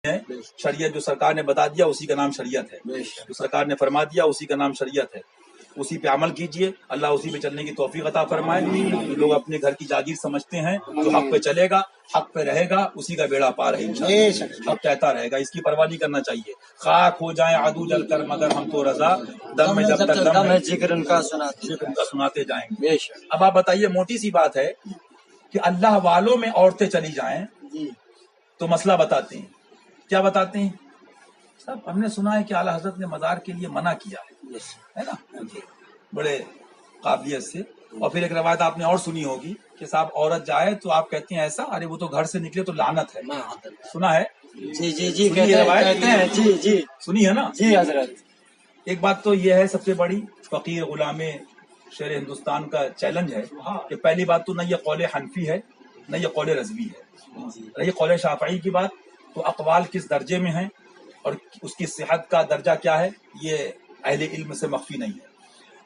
ہے شریعت جو سرکار نے بتا دیا اسی کا نام شریعت ہے، جو سرکار نے فرما دیا اسی کا نام شریعت ہے، اسی پہ عمل کیجئے، اللہ اسی پہ چلنے کی توفیق عطا فرمائے۔ لوگ اپنے گھر کی جاگیر سمجھتے ہیں، جو حق پہ چلے گا حق پہ رہے گا اسی کا بیڑا پار ہے انشاءاللہ، حق کہتا رہے گا، اس کی پرواہ نہیں کرنا چاہیے۔ خاک ہو جائیں عدو جل کر مگر ہم تو رضا، دم میں جب تک دم ہے ذکر ان کا سناتے جائیں گے۔ اب آپ بتائیے، موٹی سی بات ہے کہ اللہ والوں میں عورتیں چلی جائیں تو مسئلہ بتاتے ہیں، کیا بتاتے ہیں؟ سب ہم نے سنا ہے کہ اعلیٰ حضرت نے مزار کے لیے منع کیا ہے نا، بڑے قابلیت سے۔ اور پھر ایک روایت آپ نے اور سنی ہوگی کہ صاحب عورت جائے تو آپ کہتے ہیں ایسا، ارے وہ تو گھر سے نکلے تو لعنت ہے، سنا ہے؟ جی کہتے ہیں، جی سنی ہے نا جی حضرت۔ ایک بات تو یہ ہے سب سے بڑی فقیر غلام شیر ہندوستان کا چیلنج ہے کہ پہلی بات تو نہ یہ قول حنفی ہے نہ یہ قول رضوی ہے، رہی قول شافعی کی بات تو اقوال کس درجے میں ہیں اور اس کی صحت کا درجہ کیا ہے یہ اہل علم سے مخفی نہیں ہے،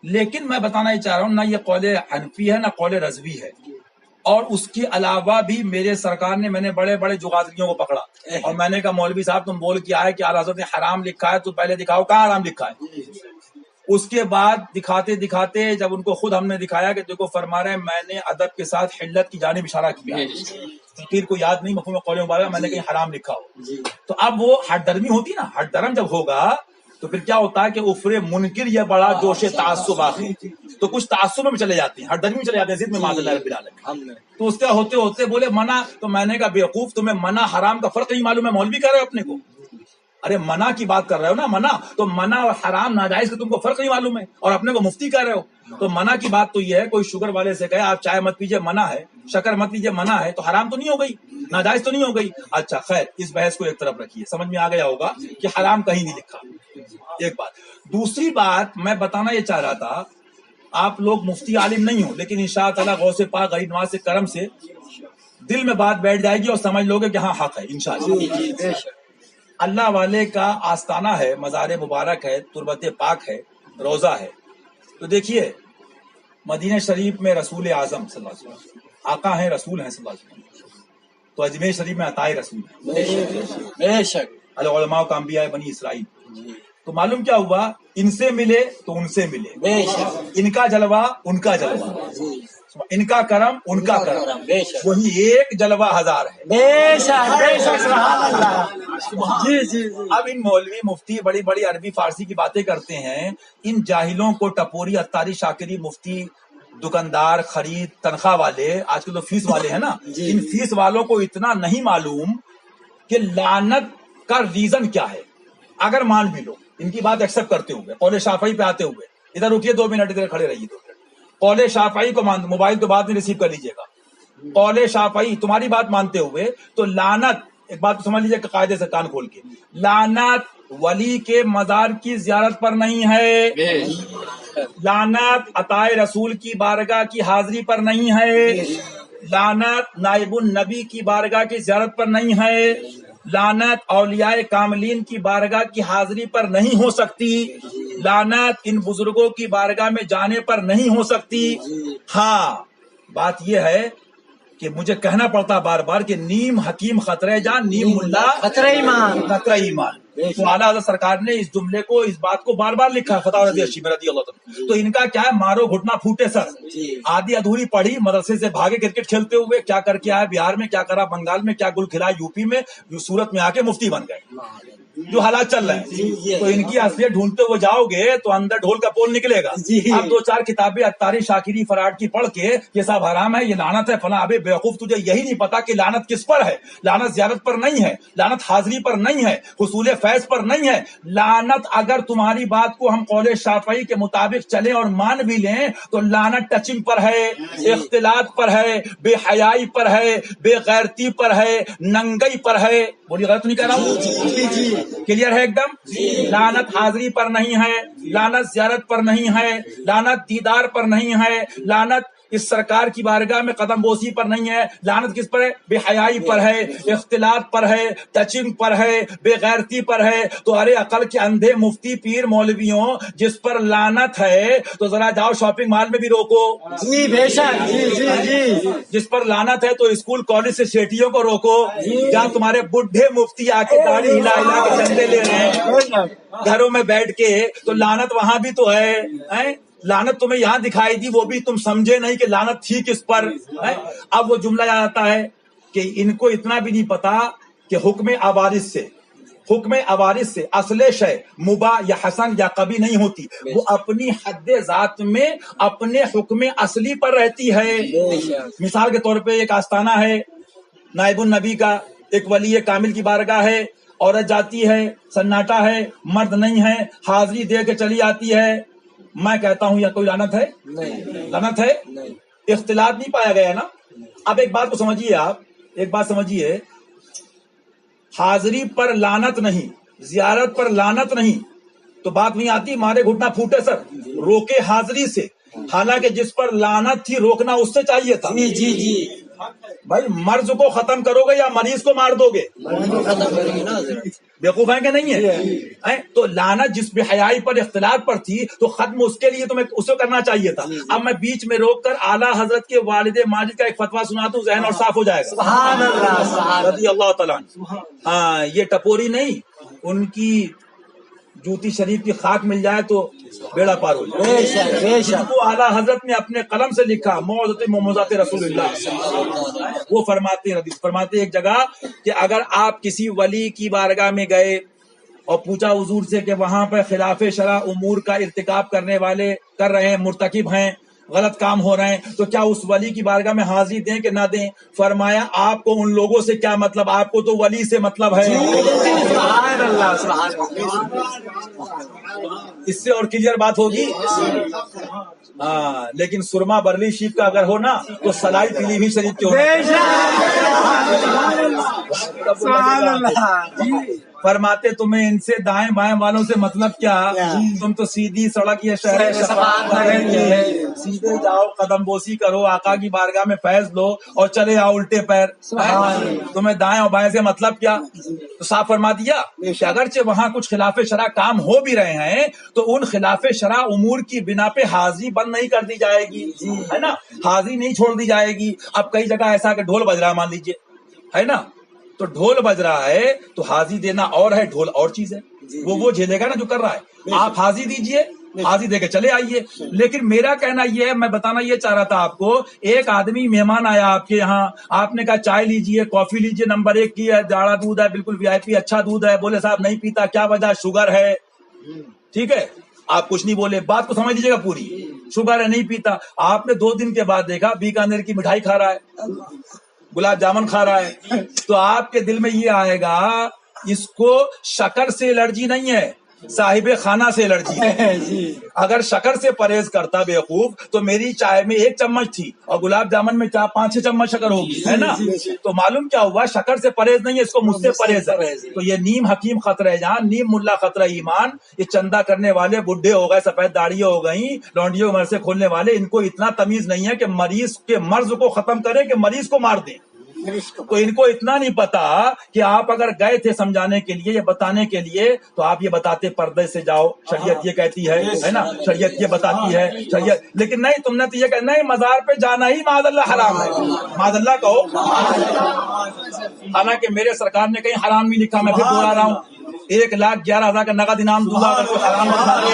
لیکن میں بتانا یہ چاہ رہا ہوں نہ یہ قول حنفی ہے نہ قول رضوی ہے، اور اس کے علاوہ بھی میرے سرکار نے، میں نے بڑے بڑے جغازیوں کو پکڑا اور میں نے کہا مولوی صاحب تم بول کے آئے کہ اعلیٰ حضرت نے حرام لکھا ہے تو پہلے دکھاؤ کہاں حرام لکھا ہے۔ اس کے بعد دکھاتے دکھاتے جب ان کو خود ہم نے دکھایا کہ دیکھو فرما رہے ہیں میں نے ادب کے ساتھ حلت کی جانب اشارہ کیا، فقیر کو یاد نہیں مفہوم قول مبارک میں نے کہیں حرام لکھا ہو، تو اب وہ ہٹ درمی ہوتی نا، ہٹ درم جب ہوگا تو پھر کیا ہوتا ہے کہ افرے منکر یہ بڑا جوش تعصب آخری، تو کچھ تعصب میں چلے جاتے ہیں، ہٹ درمی میں چلے جاتے ہیں، ضد میں معاذ اللہ رب العالمین۔ تو اس کا ہوتے ہوتے بولے منع، تو میں نے کہا بیوقوف تمہیں منع حرام کا فرق نہیں معلوم ہے، مولوی کہہ رہے ہو اپنے کو، ارے منع کی بات کر رہے ہو نا، منع تو منع اور حرام ناجائز کا تم کو فرق نہیں معلوم ہے اور اپنے کو مفتی کہہ رہے ہو۔ تو منع کی بات تو یہ ہے، کوئی شوگر والے سے کہے آپ چائے مت پیجیے منع ہے، شکر مت پیجیے منع ہے، تو حرام تو نہیں ہو گئی، ناجائز تو نہیں ہو گئی۔ اچھا خیر، اس بحث کو ایک طرف رکھیے، سمجھ میں آ گیا ہوگا کہ حرام کہیں نہیں لکھا، ایک بات۔ دوسری بات میں بتانا یہ چاہ رہا تھا، آپ لوگ مفتی عالم نہیں ہو لیکن انشاءاللہ غوث پاک غریب نواز سے کرم سے دل میں بات بیٹھ جائے گی اور سمجھ لوگے کہ ہاں حق ہے انشاءاللہ۔ اللہ والے کا آستانہ ہے، مزار مبارک ہے، تربت پاک ہے، روزہ ہے، تو دیکھیے مدینہ شریف میں رسول اعظم صلی اللہ علیہ وسلم آقا ہیں، رسول ہیں صلی اللہ علیہ وسلم، تو اجمیر شریف میں عطائے رسول ہیں، بے شک العلماء کا انبیاء بنی اسرائیل، تو معلوم کیا ہوا، ان سے ملے تو ان سے ملے، بے شک ان کا جلوہ ان کا جلوہ، ان کا کرم ان کا کرم، وہی ایک جلوہ ہزار ہے، بے شک سبحان اللہ۔ جی اب ان مولوی مفتی بڑی بڑی عربی فارسی کی باتیں کرتے ہیں، ان جاہلوں کو ٹپوری اتاری شاکری مفتی دکاندار خرید تنخواہ والے آج کل تو فیس والے ہیں نا، ان فیس والوں کو اتنا نہیں معلوم کہ لعنت کا ریزن کیا ہے۔ اگر مان بھی لو ان کی بات ایکسپٹ کرتے ہوئے قول شافعی پہ آتے ہوئے، ادھر رکیے 2 منٹ، ادھر کھڑے رہیے 2 منٹ، قول شافعی کو موبائل تو بعد میں ریسیو کر لیجیے گا، قول شافعی تمہاری بات مانتے ہوئے تو لعنت، ایک بات تو سمجھ لیجیے کہ قاعدے سے کان کھول کے، لعنت ولی کے مزار کی زیارت پر نہیں ہے، لعنت عطائے رسول کی بارگاہ کی حاضری پر نہیں ہے، لعنت نائب النبی کی بارگاہ کی زیارت پر نہیں ہے، لعنت اولیاء کاملین کی بارگاہ کی حاضری پر نہیں ہو سکتی، لعنت ان بزرگوں کی بارگاہ میں جانے پر نہیں ہو سکتی۔ ہاں بات یہ ہے کہ مجھے کہنا پڑتا بار بار کہ نیم حکیم خطرہ جان، نیم ملا خطرہ ایمان، خطرہ ایمان، تو اعلیٰ حضرت سرکار نے اس جملے کو، اس بات کو بار بار لکھا، فتح رضی اللہ عنہ، تو ان کا کیا ہے، مارو گھٹنا پھوٹے سر، آدھی ادھوری پڑھی، مدرسے سے بھاگے کرکٹ کھیلتے ہوئے، کیا کر کے آئے بہار میں، کیا کرا بنگال میں، کیا گل کھلا یوپی میں، سورت میں آ کے مفتی بن گئے، جو حالات چل رہے ہیں، تو ان کی اصلیت ڈھونڈتے ہوئے جاؤ گے تو اندر ڈھول کا پول نکلے گا۔ اب 2-4 کتابیں اتاری شاکری فراڈ کی پڑھ کے یہ سب حرام ہے، یہ لعنت ہے فلاں، ابے بیوقوف تجھے یہی نہیں پتا کہ لعنت کس پر ہے، لعنت زیارت پر نہیں ہے، لعنت حاضری پر نہیں ہے، حصول فیض پر نہیں ہے، لعنت اگر تمہاری بات کو ہم قول شافعی کے مطابق چلیں اور مان بھی لیں تو لعنت ٹچنگ پر ہے، اختلاط پر ہے، بے حیائی پر ہے، بے غیرتی پر ہے، ننگئی پر ہے، بولی غلط نہیں کہہ رہا ہوں، کلیئر ہے ایک دم، لعنت حاضری پر نہیں ہے، لعنت زیارت پر نہیں ہے، لعنت دیدار پر نہیں ہے، لعنت اس سرکار کی بارگاہ میں قدم بوسی پر نہیں ہے، لعنت کس پر ہے؟ بے حیائی پر ہے، اختلاط پر ہے، ٹچنگ پر ہے، بے غیرتی پر ہے۔ تو ارے عقل کے اندھے مفتی پیر مولویوں، جس پر لعنت ہے تو ذرا جاؤ شاپنگ مال میں بھی روکو۔ جی بے شک، جی جی جی، جس پر لعنت ہے تو اسکول کالج سے سیٹیوں کو روکو۔ جہاں تمہارے بڈھے مفتی آ کے داڑھی ہلا ہلا کے چندے لے رہے ہیں گھروں میں بیٹھ کے، تو لعنت وہاں بھی تو ہے۔ لعنت تمہیں یہاں دکھائی دی، وہ بھی تم سمجھے نہیں کہ لعنت تھی کس پر۔ اب وہ جملہ یاد آتا ہے کہ ان کو اتنا بھی نہیں پتا کہ حکم عوارض سے اصل شے مباح یا حسن یا کبھی نہیں ہوتی، وہ اپنی حد ذات میں اپنے حکم اصلی پر رہتی ہے۔ مثال کے طور پہ ایک آستانہ ہے نائب النبی کا، ایک ولی کامل کی بارگاہ ہے، عورت جاتی ہے، سناٹا ہے، مرد نہیں ہے، حاضری دے کے چلی آتی ہے۔ میں کہتا ہوں یا کوئی لعنت ہے؟ لعنت ہے؟ اختلاط نہیں پایا گیا نا۔ اب ایک بات کو سمجھیے، آپ ایک بات سمجھیے، حاضری پر لعنت نہیں، زیارت پر لعنت نہیں، تو بات نہیں آتی مارے گھٹنا پھوٹے سر، روکے حاضری سے، حالانکہ جس پر لعنت تھی روکنا اس سے چاہیے تھا۔ جی جی جی، بھائی مرض کو ختم کرو گے یا مریض کو مار دو گے؟ بیوقوف ہیں کہ نہیں ہے؟ تو لعنت جس بے حیائی پر اختلاط پر تھی تو ختم اس کے لیے تمہیں اسے کرنا چاہیے تھا۔ اب میں بیچ میں روک کر اعلیٰ حضرت کے والد ماجد کا ایک فتویٰ سنا دوں، ذہن اور صاف ہو جائے گا۔ سبحان اللہ، سبحان رضی اللہ تعالیٰ عنہ۔ ہاں، یہ ٹپوری نہیں، ان کی جوتی شریف کی خاک مل جائے تو بیڑا پار ہو جائے۔ بے شک بے شک، وہ اعلیٰ حضرت نے اپنے قلم سے لکھا، موعظۃ رسول اللہ۔ وہ فرماتے ایک جگہ کہ اگر آپ کسی ولی کی بارگاہ میں گئے اور پوچھا حضور سے کہ وہاں پہ خلاف شرع امور کا ارتکاب کرنے والے کر رہے ہیں، مرتکب ہیں، غلط کام ہو رہے ہیں، تو کیا اس ولی کی بارگاہ میں حاضری دیں کہ نہ دیں؟ فرمایا آپ کو ان لوگوں سے کیا مطلب، آپ کو تو ولی سے مطلب ہے۔ سبحان اللہ، سبحان اللہ، اس سے اور کلیئر بات ہوگی؟ ہاں، لیکن سرما برلی شیپ کا اگر ہو نا تو سلائی پیلی بھی شریف کی بے ہونا۔ شک، سبحان اللہ، جی فرماتے تمہیں ان سے دائیں بائیں والوں سے مطلب کیا؟ تم تو سیدھی سڑک یہ شہر سیدھے جاؤ، قدم بوسی کرو، آقا کی بارگاہ میں فیض لو اور چلے آؤ الٹے پیر۔ تمہیں دائیں اور بائیں سے مطلب کیا؟ تو صاف فرما دیا کہ اگرچہ وہاں کچھ خلاف شرع کام ہو بھی رہے ہیں تو ان خلاف شرع امور کی بنا پہ حاضری بند نہیں کر دی جائے گی، ہے نا، حاضری نہیں چھوڑ دی جائے گی۔ اب کئی جگہ ایسا کہ ڈھول بج رہا مان لیجیے، ہے نا، تو ڈھول بج رہا ہے تو حاضری دینا اور ہے، ڈھول اور چیز ہے، وہ جھیلے گا نا جو کر رہا ہے۔ آپ حاضری دیجئے، حاضری دے کے چلے آئیے۔ لیکن میرا کہنا یہ ہے، میں بتانا یہ چاہ رہا تھا آپ کو، ایک آدمی مہمان آیا آپ کے یہاں، آپ نے کہا چائے لیجئے، کافی لیجئے، نمبر 1 کی ہے، جاڑا دودھ ہے، بالکل VIP اچھا دودھ ہے، بولے صاحب نہیں پیتا، کیا وجہ؟ شوگر ہے۔ ٹھیک ہے، آپ کچھ نہیں بولے، بات کو سمجھ لیجیے گا پوری، شوگر ہے نہیں پیتا۔ آپ نے 2 دن کے بعد دیکھا بیکانیر کی مٹھائی کھا رہا ہے، گلاب جامن کھا رہا ہے، تو آپ کے دل میں یہ آئے گا اس کو شکر سے الرجی نہیں ہے، صاحب خانہ سے الرجی ہے۔ اگر شکر سے پرہیز کرتا بیوقوف تو میری چائے میں 1 چمچ تھی اور گلاب جامن میں 4-5-6 چمچ شکر ہوگی، ہے نا۔ تو معلوم کیا ہوا، شکر سے پرہیز نہیں ہے، اس کو مجھ سے پرہیز ہے۔ تو یہ نیم حکیم خطرہ جان، نیم ملا خطرہ ایمان، یہ چندہ کرنے والے بڈھے ہو گئے، سفید داڑیاں ہو گئیں، لونڈیوں کے مرسے کھولنے والے، ان کو اتنا تمیز نہیں ہے کہ مریض کے مرض کو ختم کرے کہ مریض کو مار دیں۔ تو ان کو اتنا نہیں پتا کہ آپ اگر گئے تھے سمجھانے کے لیے یا بتانے کے لیے تو آپ یہ بتاتے پردے سے جاؤ، شریعت یہ کہتی ہے نا، شریعت یہ بتاتی ہے، شریعت، لیکن نہیں، تم نے تو یہ کہنا نہیں، مزار پہ جانا ہی معاذ اللہ حرام ہے، معاذ اللہ کہو۔ حالانکہ میرے سرکار نے کہیں حرام نہیں لکھا، میں پھر دوہرا رہا ہوں، 1,11,000 کا نقد انعام دوں گا اگر کوئی حرام دکھا دے،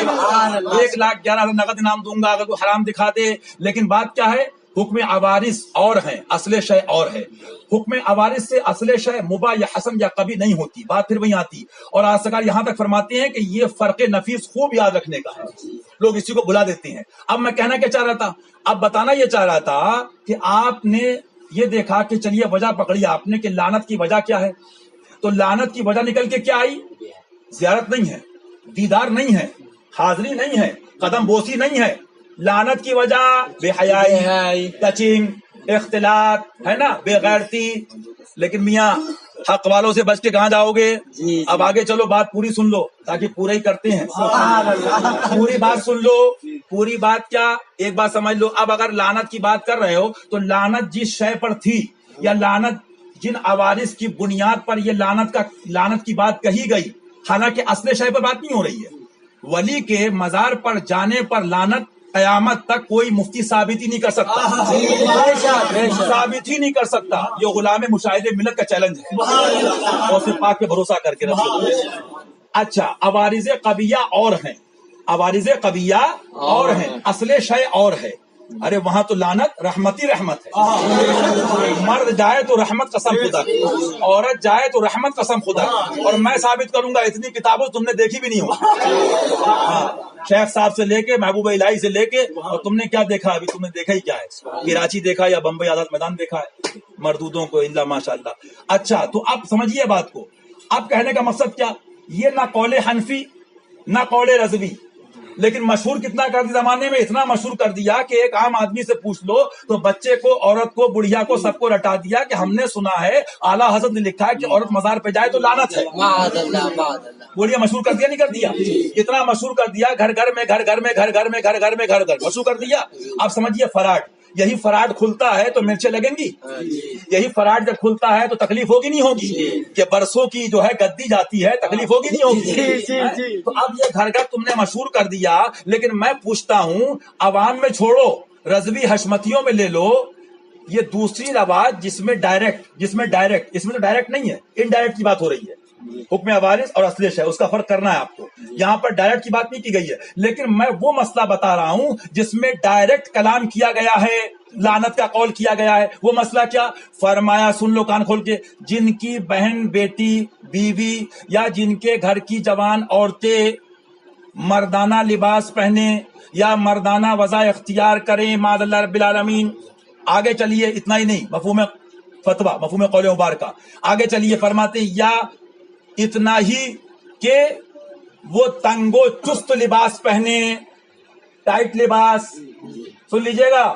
1,11,000 نقد انعام دوں گا اگر کوئی حرام دکھا دے۔ لیکن بات کیا ہے، حکم عوارض اور ہیں، اصل شے اور ہے۔ حکم عوارض سے اصل شے مباح یا حسن یا کبھی نہیں ہوتی، بات پھر وہیں آتی۔ اور آج سرکار یہاں تک فرماتے ہیں کہ یہ فرق نفیس خوب یاد رکھنے کا ہے، لوگ اسی کو بلا دیتے ہیں۔ اب میں کہنا کیا چاہ رہا تھا، اب بتانا یہ چاہ رہا تھا کہ آپ نے یہ دیکھا کہ چلیے وجہ پکڑی آپ نے کہ لعنت کی وجہ کیا ہے، تو لعنت کی وجہ نکل کے کیا آئی؟ زیارت نہیں ہے، دیدار نہیں ہے، حاضری نہیں ہے، قدم بوسی نہیں ہے۔ لعنت کی وجہ بے حیائی، ٹچنگ، اختلاط ہے نا، بے غیرتی. لیکن میاں حق والوں سے بچ کے کہاں جاؤ گے؟ اب آگے چلو، بات پوری سن لو تاکہ پورا ہی کرتے ہیں. پوری بات سن لو. پوری بات کیا، ایک بات سمجھ لو. اب اگر لعنت کی بات کر رہے ہو تو لعنت جس شے پر تھی یا لعنت جن عوارض کی بنیاد پر یہ لعنت کی بات کہی گئی، حالانکہ اصل شے پر بات نہیں ہو رہی ہے. ولی کے مزار پر جانے پر لعنت قیامت تک کوئی مفتی ثابت ہی نہیں کر سکتا. ثابت ہی نہیں کر سکتا. یہ غلام مشاہدے ملت کا چیلنج ہے. غوث پاک پہ بھروسہ کر کے رکھو. اچھا، عوارض قبیہ اور ہیں، عوارض قبیہ اور ہیں، اصل شے اور ہے. ارے وہاں تو لعنت رحمت ہی رحمت ہے. مرد جائے تو رحمت قسم خدا کی، عورت جائے تو رحمت قسم خدا کی. اور میں ثابت کروں گا، اتنی کتابوں تم نے دیکھی بھی نہیں ہو. شیخ صاحب سے لے کے محبوب الہی سے لے کے، اور تم نے کیا دیکھا؟ ابھی تم نے دیکھا ہی کیا ہے؟ کراچی دیکھا یا بمبئی آزاد میدان دیکھا ہے مردودوں کو؟ اللہ ماشاء اللہ. اچھا، تو اب سمجھیے بات کو. اب کہنے کا مقصد کیا، یہ نہ قول حنفی نہ قول رضوی، لیکن مشہور کتنا کر دیا زمانے میں، اتنا مشہور کر دیا کہ ایک عام آدمی سے پوچھ لو تو بچے کو، عورت کو، بڑھیا کو، سب کو رٹا دیا کہ ہم نے سنا ہے اعلیٰ حضرت نے لکھا ہے کہ عورت مزار پہ جائے تو لعنت ہے. بولیے مشہور کر دیا نہیں کر دیا؟ اتنا مشہور کر دیا، گھر گھر میں مشہور کر دیا. اب سمجھیے فراڈ. یہی فراڈ کھلتا ہے تو مرچیں لگیں گی. یہی فراڈ جب کھلتا ہے تو تکلیف ہوگی نہیں ہوگی؟ کہ برسوں کی جو ہے گدی جاتی ہے، تکلیف ہوگی نہیں ہوگی؟ تو اب یہ گھر گھر تم نے مشہور کر دیا. لیکن میں پوچھتا ہوں، عوام میں چھوڑو، رضوی حشمتیوں میں لے لو. یہ دوسری رواج جس میں ڈائریکٹ، اس میں تو ڈائریکٹ نہیں ہے، انڈائریکٹ کی بات ہو رہی ہے. حکم عوارض اور اصل شے، اس کا فرق کرنا ہے آپ کو. یہاں پر ڈائریکٹ کی بات نہیں کی گئی ہے، لیکن میں وہ مسئلہ بتا رہا ہوں جس میں ڈائریکٹ کلام کیا گیا ہے، لعنت کا قول کیا گیا ہے. وہ مسئلہ کیا فرمایا؟ سن لو کان کھول کے. جن کی بہن، بیٹی، بیوی یا جن کے گھر کی جوان عورتیں مردانہ لباس پہنے یا مردانہ وضع اختیار کریں، معاذ اللہ رب العالمین. آگے چلیے، اتنا ہی نہیں، مفہوم فتویٰ، مفہوم قول مبارکہ. آگے چلیے، فرماتے یا اتنا ہی کہ وہ تنگ و چست لباس پہنے، ٹائٹ لباس. سن لیجئے گا.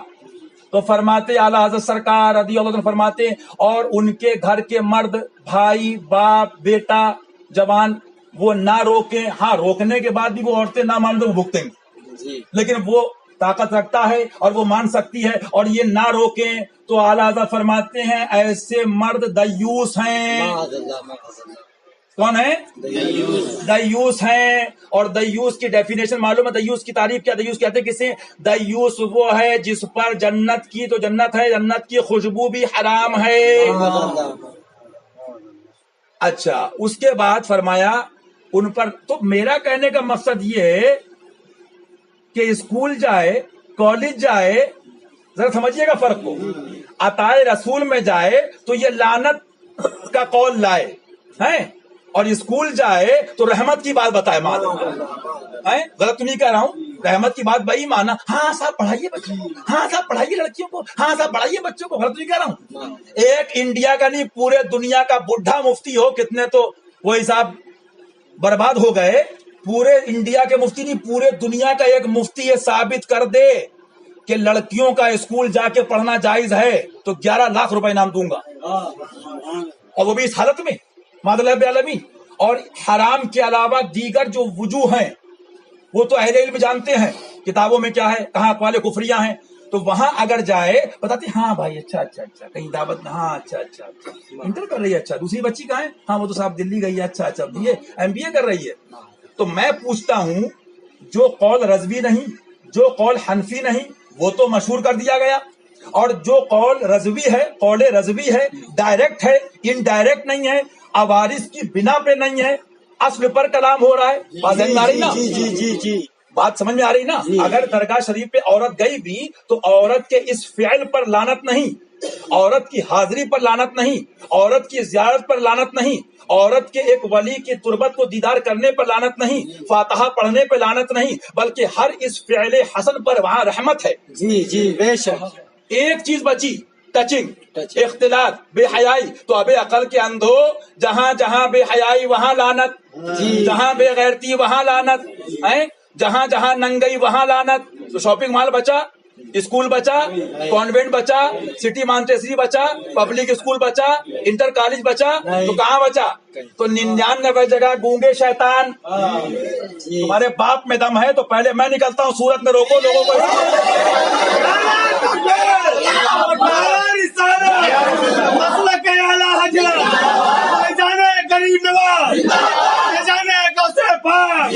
تو فرماتے اعلیٰ حضرت سرکار رضی اللہ عنہ فرماتے، اور ان کے گھر کے مرد، بھائی، باپ، بیٹا، جوان، وہ نہ روکیں. ہاں، روکنے کے بعد بھی وہ عورتیں نہ مان دیں وہ بھگتیں گی، لیکن وہ طاقت رکھتا ہے اور وہ مان سکتی ہے، اور یہ نہ روکیں. تو اعلیٰ حضرت فرماتے ہیں ایسے مرد دیوس ہیں. کون ہے؟ دیوس ہیں. اور دیوس کی ڈیفینیشن معلوم ہے؟ دیوس کی تعریف کیا؟ دیوس کہتے ہیں کسے؟ دیوس وہ ہے جس پر جنت کی تو جنت ہے، جنت کی خوشبو بھی حرام ہے. اچھا، اس کے بعد فرمایا ان پر. تو میرا کہنے کا مقصد یہ ہے کہ اسکول جائے، کالج جائے، ذرا سمجھیے گا فرق کو. عطائے رسول میں جائے تو یہ لعنت کا قول لائے ہیں، اور اسکول جائے تو رحمت کی بات بتائے. غلط تو نہیں کہہ رہا ہوں؟ رحمت کی بات بھائی مانا. ہاں صاحب پڑھائیے بچوں کو، ہاں صاحب پڑھائیے لڑکیوں کو، ہاں صاحب پڑھائیے بچوں کو. غلط نہیں کہہ رہا ہوں. ایک انڈیا کا نہیں، پورے دنیا کا بڈھا مفتی ہو، کتنے تو وہ حساب برباد ہو گئے. پورے انڈیا کے مفتی نہیں، پورے دنیا کا ایک مفتی یہ ثابت کر دے کہ لڑکیوں کا اسکول جا کے پڑھنا جائز ہے تو 11 لاکھ روپے انعام دوں گا، اور وہ بھی اس حالت میں، معاذ اللہ رب العالمین. اور حرام کے علاوہ دیگر جو وجوہ ہیں وہ تو اہل علم جانتے ہیں کتابوں میں کیا ہے، کہاں اقوال کفریہ ہیں. تو وہاں اگر جائے بتاتے ہاں بھائی اچھا کہیں دعوت میں، ہاں اچھا انٹر کر رہی ہے، اچھا دوسری بچی کہاں ہے، ہاں وہ تو صاحب دلی گئی ہے، اچھا MBA کر رہی ہے. تو میں پوچھتا ہوں، جو قول رضوی نہیں، جو قول حنفی نہیں، وہ تو مشہور کر دیا گیا. اور جو قول رضوی ہے، قول رضوی ہے، ڈائریکٹ ہے، انڈائریکٹ نہیں ہے، عوارض کی بنا پہ نہیں ہے، اصل پر کلام ہو رہا ہے. بات سمجھ میں آ رہی نا؟ جی بات سمجھ میں آ رہی نا؟ اگر درگاہ شریف پہ عورت گئی بھی تو عورت کے اس فعل پر لعنت نہیں، عورت کی حاضری پر لعنت نہیں، عورت کی زیارت پر لعنت نہیں، عورت کے ایک ولی کی تربت کو دیدار کرنے پر لعنت نہیں، فاتحہ پڑھنے پہ لعنت نہیں، بلکہ ہر اس فعل حسن پر وہاں رحمت ہے. جی بے شک. ایک چیز بچی، ٹچنگ، اختلاط، بے حیائی. تو اب عقل کے اندھو، جہاں جہاں بے حیائی وہاں لعنت، جہاں بے غیرتی وہاں لعنت، جہاں جہاں ننگئی وہاں لعنت. تو شاپنگ مال بچا، اسکول بچا, کانوینٹ بچا, سٹی مانٹیسری بچا, پبلک اسکول بچا, انٹر کالج بچا, تو کہاں بچا؟ تو 99 جگہ گونگے شیطان. تمہارے باپ میں دم ہے تو پہلے میں نکلتا ہوں صورت میں, روکو لوگوں کو. غریب نواز جانے گوسے پاک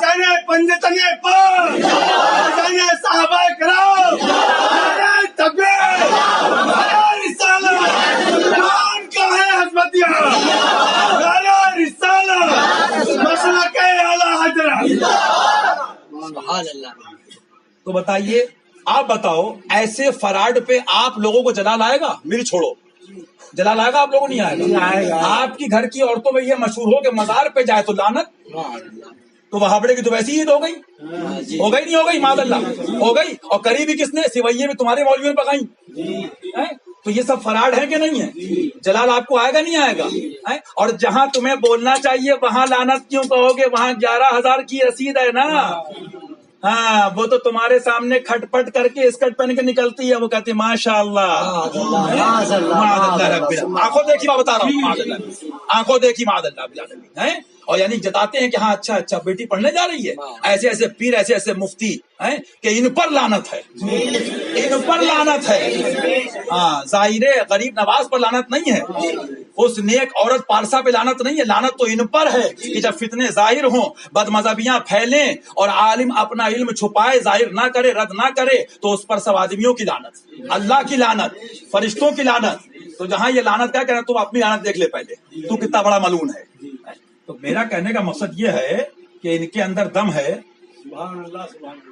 جانے پنجتنے پاک جانے صحابہ کرام تکبیر رسالت قرآن کا ہے حضرتیہ رسالت مسلک اعلی حضرت. سبحان اللہ. تو بتائیے, آپ بتاؤ ایسے فراڈ پہ آپ لوگوں کو جلال آئے گا؟ میری چھوڑو, جلال آئے گا آپ لوگوں نہیں آئے گا. آپ کی گھر کی عورتوں میں یہ مشہور ہو کہ مزار پہ جائے تو لعنت, تو وہابڑے کی تو ویسی عید ہو گئی, ہو گئی نہیں ہو گئی؟ ماد اللہ ہو گئی. اور کری بھی کس نے؟ سوئیے بھی تمہارے مولویوں نے پکائی. تو یہ سب فراڈ ہے کہ نہیں ہے؟ جلال آپ کو آئے گا نہیں آئے گا؟ اور جہاں تمہیں بولنا چاہیے وہاں لعنت کیوں کہو گے؟ وہاں 11,000 کی رسید ہے نا. ہاں, وہ تو تمہارے سامنے کھٹ پٹ کر کے اسکرٹ پہن کے نکلتی ہے, وہ کہتی ہے ماشاء اللہ. آنکھوں دیکھی میں بتا رہا ہوں, آنکھوں دیکھی معاذ اللہ. اور یعنی جتاتے ہیں کہ ہاں اچھا اچھا بیٹی پڑھنے جا رہی ہے. ایسے ایسے پیر, ایسے ایسے مفتی ہیں کہ ان پر لعنت ہے, ان پر لعنت ہے. ہاں, ظاہر غریب نواز پر لعنت نہیں ہے, اس نیک عورت پارسا پہ لعنت نہیں ہے. لعنت تو ان پر ہے کہ جب فتنے ظاہر ہوں, بد مذہبیاں پھیلیں اور عالم اپنا علم چھپائے, ظاہر نہ کرے, رد نہ کرے, تو اس پر سب آدمیوں کی لعنت, اللہ کی لعنت, فرشتوں کی لعنت. تو جہاں یہ لعنت کیا کہنا, تم اپنی لعنت دیکھ لے پہلے, تو کتنا بڑا ملعون ہے. تو میرا کہنے کا مقصد یہ ہے کہ ان کے اندر دم ہے.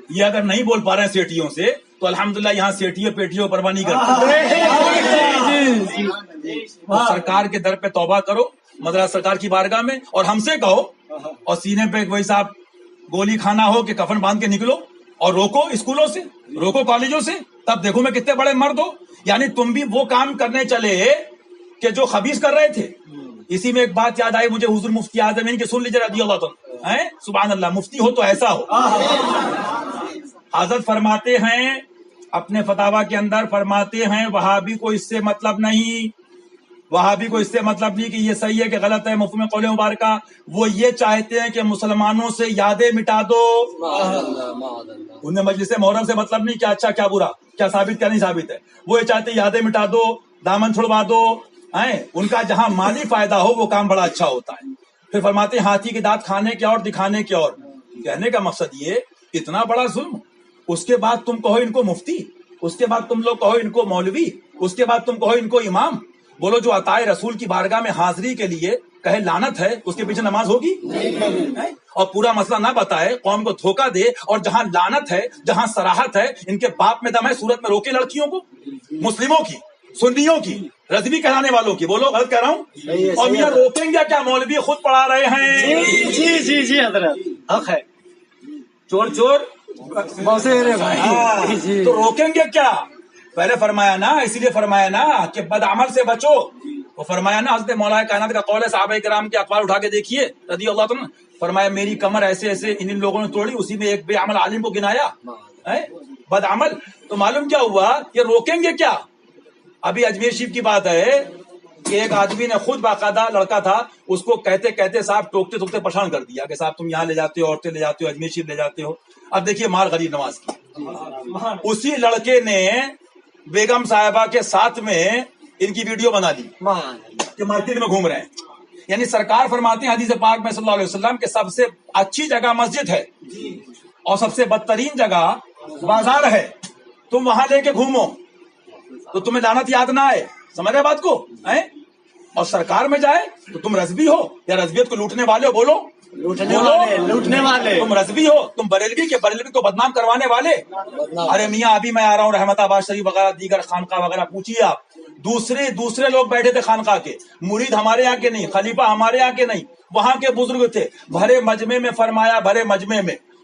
یہ اگر نہیں بول پا رہے ہیں سیٹیوں سے تو الحمدللہ یہاں سیٹیوں پیٹیوں پرواہ نہیں کرتے. سرکار کے در پہ توبہ کرو, مدراس سرکار کی بارگاہ میں, اور ہم سے کہو, اور سینے پہ وہی صاحب گولی کھانا ہو کہ کفن باندھ کے نکلو, اور روکو اسکولوں سے, روکو کالجوں سے, تب دیکھو میں کتنے بڑے مرد ہو. یعنی تم بھی وہ کام کرنے چلے کہ جو خبیث کر رہے تھے. اسی میں ایک بات یاد آئی مجھے, حضور مفتی اعظم ان کے سن لیجیے رضی اللہ تعالی. سبحان اللہ, مفتی ہو تو ایسا ہو. حضرت فرماتے ہیں اپنے فتاوا کے اندر, فرماتے ہیں وہابی کو اس سے مطلب نہیں, وہابی کو اس سے مطلب نہیں کہ یہ صحیح ہے کہ غلط ہے. مفہوم قول مبارکہ, وہ یہ چاہتے ہیں کہ مسلمانوں سے یادیں مٹا دو. انہیں مجلس محرم سے مطلب نہیں کیا اچھا کیا برا, کیا ثابت کیا نہیں ثابت ہے. وہ یہ چاہتے ہیں یادیں مٹا دو, دامن چھڑوا دو. ان کا جہاں مالی فائدہ ہو وہ کام بڑا اچھا ہوتا ہے. پھر فرماتے ہیں ہاتھی کے دانت کھانے کے اور دکھانے کے اور. کہنے کا مقصد یہ, اتنا بڑا ظلم, اس کے بعد تم کہو ان کو مفتی, اس کے بعد تم لوگ کہو ان کو مولوی, اس کے بعد تم کہو ان کو امام. بولو جو عطائے رسول کی بارگاہ میں حاضری کے لیے کہے لعنت ہے, اس کے پیچھے نماز ہوگی؟ اور پورا مسئلہ نہ بتائے, قوم کو دھوکہ دے, اور جہاں لعنت ہے, جہاں صراحت ہے, ان کے باپ میں دم ہے, صورت میں روکے لڑکیوں کو, مسلموں کی, سنیوں کی, رضوی کہلانے والوں کی. بولو غلط کہہ رہا ہوں؟ اور میاں روکیں گے کیا؟ مولوی خود پڑھا رہے ہیں. جی جی جی حضرت حق ہے. چور چور تو روکیں گے کیا؟ پہلے فرمایا نا, اسی لیے فرمایا نا کہ بد عمل سے بچو. وہ فرمایا نا, حضرت مولا کائنات کا قول ہے, صحابہ کرام کے اقوال اٹھا کے دیکھیے رضی اللہ عنہ. فرمایا میری کمر ایسے ایسے ان لوگوں نے توڑی, اسی میں ایک بے عمل عالم کو گنایا بد عمل. تو معلوم کیا ہوا, یہ روکیں گے کیا؟ ابھی اجمیر شریف کی بات ہے کہ ایک آدمی نے خود باقاعدہ لڑکا تھا, اس کو کہتے کہتے صاحب ٹوکتے ٹوکتے پریشان کر دیا کہ صاحب تم یہاں لے جاتے ہو, عورتیں لے جاتے ہو, اجمیر شریف لے جاتے ہو. اب دیکھیے مار غریب نواز کی. اسی لڑکے نے بیگم صاحبہ کے ساتھ میں ان کی ویڈیو بنا لی کہ مسجد میں گھوم رہے ہیں. یعنی سرکار فرماتے ہیں حدیث پاک میں صلی اللہ علیہ وسلم کہ سب سے اچھی جگہ مسجد ہے اور سب سے بدترین جگہ بازار ہے. تم وہاں لے کے گھومو تو تمہیں لعنت یاد نہ آئے. سمجھ رہے بات کو؟ اور سرکار میں جائے تو تم رضوی ہو یا رضویت کو لوٹنے والے ہو. بولو لوٹنے والے تم رضوی ہو, تم بریلوی کے بریلوی کو بدنام کروانے والے. ارے میاں ابھی میں آ رہا ہوں رحمت آباد شریف وغیرہ دیگر خانقاہ وغیرہ, پوچھیے آپ, دوسرے لوگ بیٹھے تھے خانقاہ کے, مرید ہمارے یہاں کے نہیں, خلیفہ ہمارے یہاں کے نہیں, وہاں کے بزرگ تھے. بھرے مجمع میں فرمایا, بھرے مجمع میں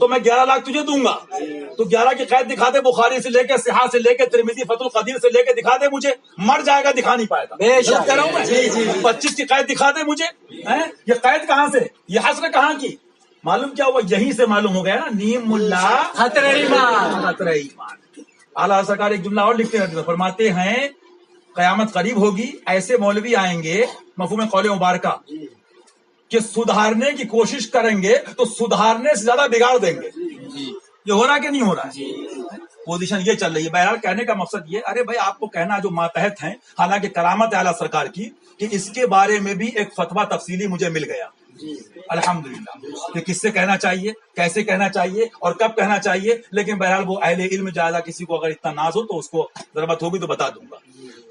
تو میں 11 لاکھ تجھے دوں گا. تو 11 کی قید دکھا دے, بخاری سے لے کے, صحاح سے لے کے, ترمذی, فتح القدیر سے لے کے دکھا دے مجھے. مر جائے گا, دکھا نہیں پائے گا. کہہ رہا ہوں میں 25 کی قید دکھا دے مجھے. یہ قید کہاں سے, یہ حسر کہاں کی؟ معلوم کیا ہوا, یہیں سے معلوم ہو گیا نا, نیم ملا خطرہ ایمان. خطرہ ایمان. اعلیٰ سرکار ایک جملہ اور لکھتے ہیں, فرماتے ہیں قیامت قریب ہوگی, ایسے مولوی آئیں گے, مفہوم قول مبارکہ, کہ سدھارنے کی کوشش کریں گے تو سدھارنے سے زیادہ بگاڑ دیں گے. یہ ہو رہا کہ نہیں ہو رہا ہے؟ پوزیشن یہ چل رہی ہے. بہرحال کہنے کا مقصد یہ, ارے بھائی آپ کو کہنا جو ماتحت ہیں, حالانکہ کرامت اعلیٰ سرکار کی کہ اس کے بارے میں بھی ایک فتویٰ تفصیلی مجھے مل گیا الحمدللہ, کہ کس سے کہنا چاہیے, کیسے کہنا چاہیے اور کب کہنا چاہیے. لیکن بہرحال وہ اہل علم جائزہ, کسی کو اگر اتنا ناز ہو تو اس کو ضرورت ہوگی تو بتا دوں گا.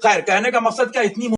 خیر, کہنے کا مقصد کیا, اتنی